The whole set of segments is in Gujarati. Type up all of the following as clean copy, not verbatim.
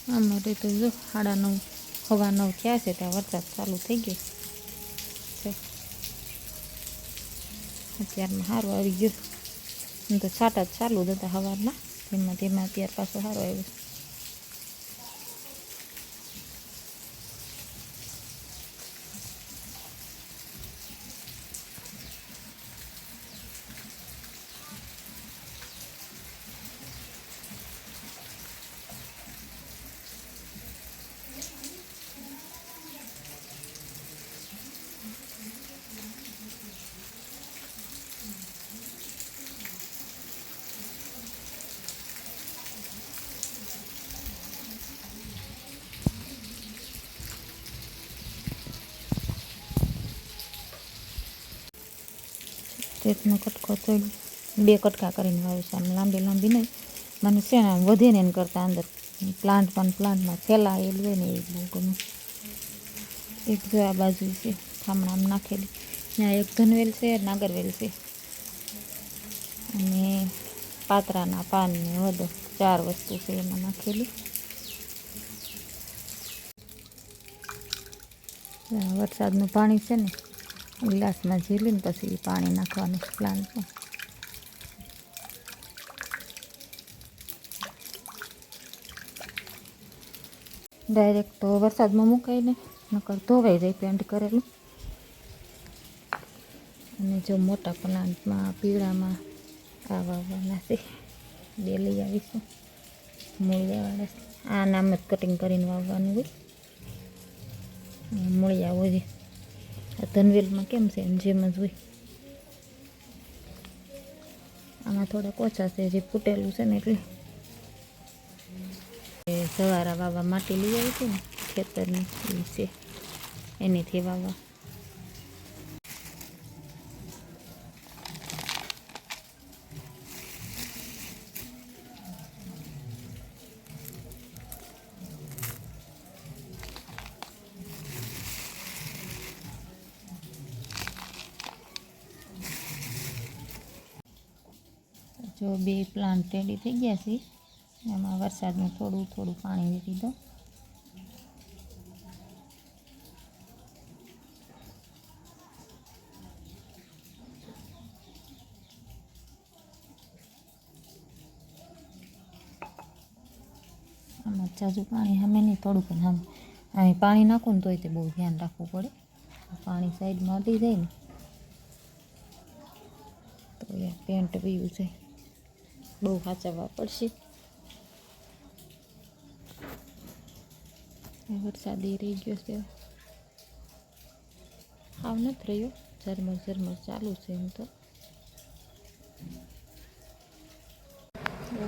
અમારે તો જો 9:30 સવા 9 થયા છે ત્યાં વરસાદ ચાલુ થઈ ગયો છે. અત્યારમાં સારું આવી ગયું. હું તો છાંટા જ ચાલુ જ હતા સવારના, ધીમા ધીમા અત્યાર પાછો સારો આવ્યો. તેનો કટકો તોડી 2 કટકા કરીને વાવ્યું છે. આમ લાંબી લાંબી નહીં, મને છે ને આમ વધે ને એને કરતાં અંદર પ્લાન્ટમાં ફેલાયેલું હોય ને એ બહુ ગમે. એક જો આ બાજુ છે થામણામ નાખેલી, ત્યાં એક ધનવેલ છે, નાગરવેલ છે અને પાતરાના પાન ને વધુ 4 વસ્તુ છે એમાં નાખેલી. વરસાદનું પાણી છે ને ગ્લાસમાં ઝીલીને પછી પાણી નાખવાનું પ્લાન્ટમાં. ડાયરેક્ટ તો વરસાદમાં મુકાય ને, નકર ધોવાઈ જાય પેન્ટ કરેલું. અને જો મોટા પ્લાન્ટમાં પીળામાં આ વાવવાના છે, 2 લઈ આવીશું. મૂળિયાવાળા છે, આ નામ જ કટિંગ કરીને વાવવાનું હોય. મૂળિયા હોય આ ધનવેલમાં કેમ છે એમ જેમ જ હોય. આમાં થોડાક ઓછા છે, જે ફૂટેલું છે ને એટલે. સવારા વાવવા માટી લઈ આવી હતી ને ખેતરની એ છે, એનીથી વાવવા. જો 2 પ્લાન્ટ રેડી થઈ ગયા છે. એમાં વરસાદનું થોડું થોડું પાણી વેરી દો. આમાં જાજુ પાણી સામે નહીં, થોડુંક સામે. અહીં પાણી નાખું ને તોય તે બહુ ધ્યાન રાખવું પડે. પાણી સાઈડમાં અડી જાય ને તો યાર પેન્ટ પીવું છે, બહુ સાચવવા પડશે. વરસાદ એ રહી ગયો છે, આવ નથી રહ્યો, ઝરમર ઝરમર ચાલુ છે. એમ તો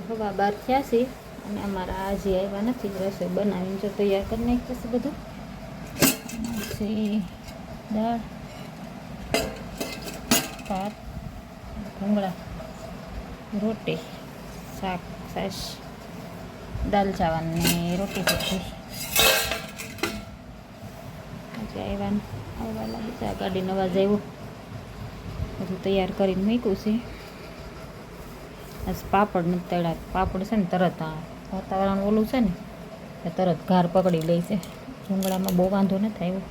હવા 12 થયા છે અને અમારા આજે આવ્યા નથી. રસોઈ બનાવીને જો તૈયાર કરી નાખી છે બધું. દાળ, ભાત, ભૂંગળા, રોટી, શાક, છાશ, દાલ ચાવલ ને રોટી સબ્જી. આજે આવવા લાગે છે. આ ગાડીનો અવાજ આવ્યો, બધું તૈયાર કરીને મૂક્યું છે. આજ પાપડ નથી તળ્યા. પાપડ છે ને તરત આ વાતાવરણ ઓલું છે ને તરત ઘાર પકડી લે છે. ભૂંગળામાં બહુ વાંધો નથી આવ્યો.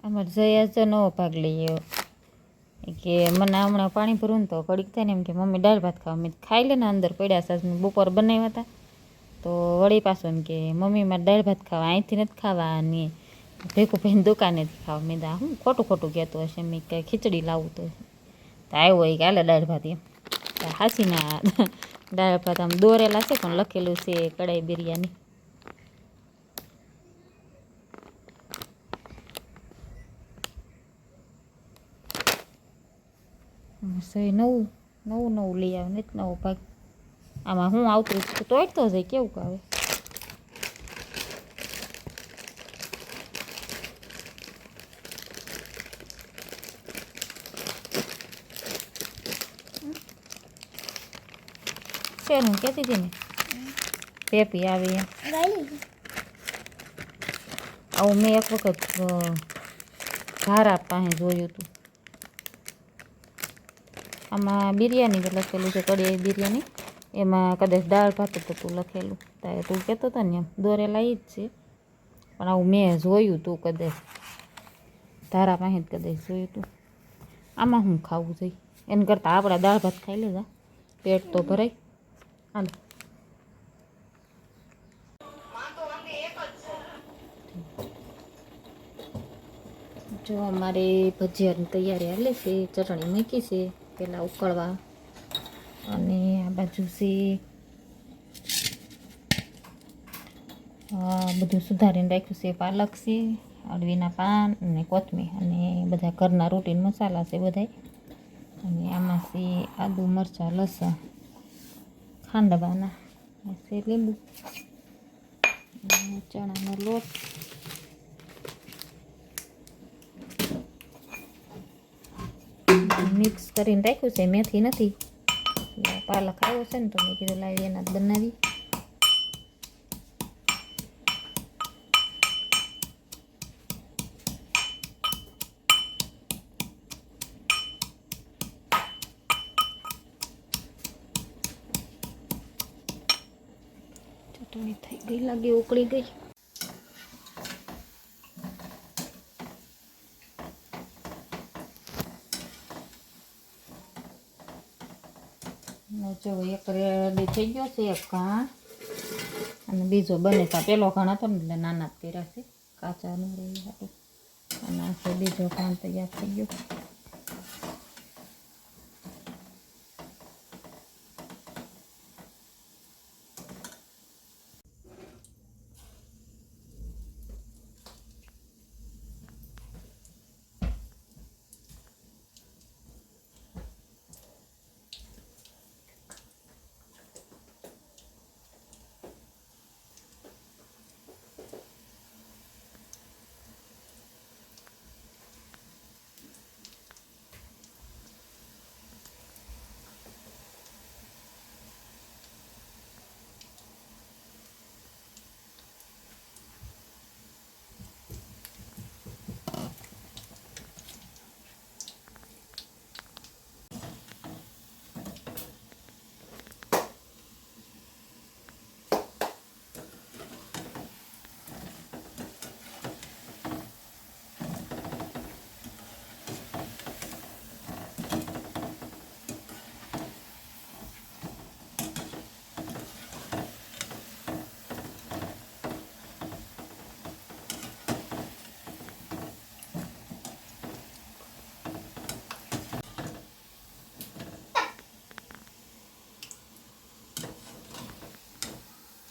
અમારે જયા તો નવો ભાગ લઈ આવ્યો કે મને હમણાં પાણી ભરવું ને તો ઘડીક થાય ને એમ કે મમ્મી દાળ ભાત ખાવા. મેં ખાઈ લે ને, અંદર પડ્યા સાસ મેં બપોર બનાવ્યા હતા. તો વળી પાછું એમ કે મમ્મી મારે દાળ ભાત ખાવા, અહીંથી નથી ખાવા ને ભેગું ભાઈને દુકાનેથી ખાવા. મેં દા હું ખોટું ખોટું કહેતો હશે. મેં કંઈ ખીચડી લાવું તો આવ્યો હોય કે હાલે દાળ ભાત. એમ હાસીના દાળ ભાત આમ દોરેલા છે પણ લખેલું છે કઢાઈ બિરયાની. નવું નવું નવું લઈ આવે ને નવો ભાગ. આમાં હું આવતું તોડતો જાય કેવું આવે. હું કહેતી હતી ને પેપી આવે એમ. આવું મેં એક વખત ધારા પાસે જોયું હતું. આમાં બિરયાની લખેલું છે, કઢી બિરયાની. એમાં કદાચ દાળ ભાત હતું લખેલું. તારે તું કહેતો હતો ને એમ દોરેલા જ છે, પણ આવું મેં જોયું તું કદાચ ધારા પાસે જ કદાચ જોયું હતું. આમાં શું ખાવું જોઈએ? એને કરતાં આપણા દાળ ભાત ખાઈ લેજા, પેટ તો ભરાય. હાલ જો અમારે ભજીયાની તૈયારી હાલે છે. ચટણી મૂકી છે પહેલાં ઉકળવા, અને આ બાજુ છે બધું સુધારીને રાખ્યું છે. પાલક છે, અળવીના પાન અને કોથમીર, અને બધા ઘરના રૂટીન મસાલા છે બધા. અને આમાં છે આદુ મરચાં લસણ ખાંડવાના છે, લીંબુ, ચણાનો લોટ, મિક્સ કરીને રાખ્યું છે. મેથી નથી, પાલક આવ્યો છે ને તો મેં કીધું લાવી એના જ બનાવી. ચટણી થઈ ગઈ લાગે, ઉકળી ગઈ. જો એક રેડી થઈ ગયો છે, એક ઘાણ, અને બીજો બને તા પેલો ઘાણ હતો ને એટલે નાના જ કર્યા છે, કાચા ન રહી હતું. અને આ બીજો ઘાણ તૈયાર થઈ ગયો.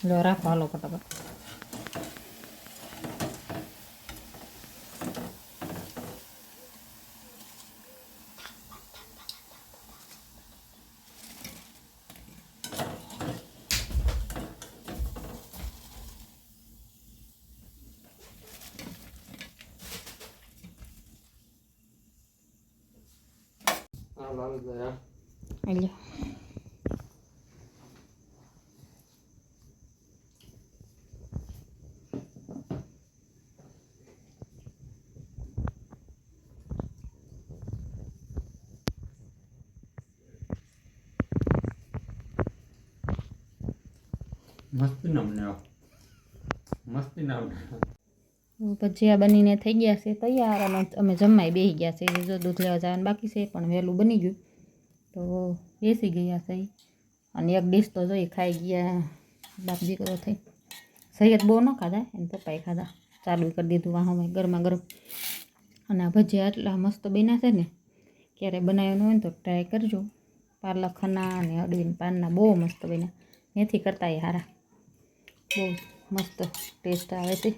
લો રાખો, હાલો ફટાફટ. લ્યો મસ્તી ના બનાવ, મસ્તી ના બનાવ. ભજીયા બનીને થઈ ગયા છે તૈયાર, અને અમે જમવાય બેસી ગયા છે. જો દૂધ લેવા જવાનું બાકી છે, પણ વહેલું બની ગયું તો બેસી ગયા છે. અને એક ડીશ તો જોઈ ખાઈ ગયા બાપ દીકરો થઈ. સૈયદ બહુ ન ખાધા, એને પપ્પાએ ખાધા. ચાલુ કરી દીધું વાહ ગરમા ગરમ. અને આ ભજીયા એટલા મસ્ત બન્યા છે ને, ક્યારે બનાવ્યું હોય ને તો ટ્રાય કરજો. પાલકના અને અળવીના પાનના બહુ મસ્ત બન્યા, મેથી કરતા એ સારા, બહુ મસ્ત ટેસ્ટ આવે છે.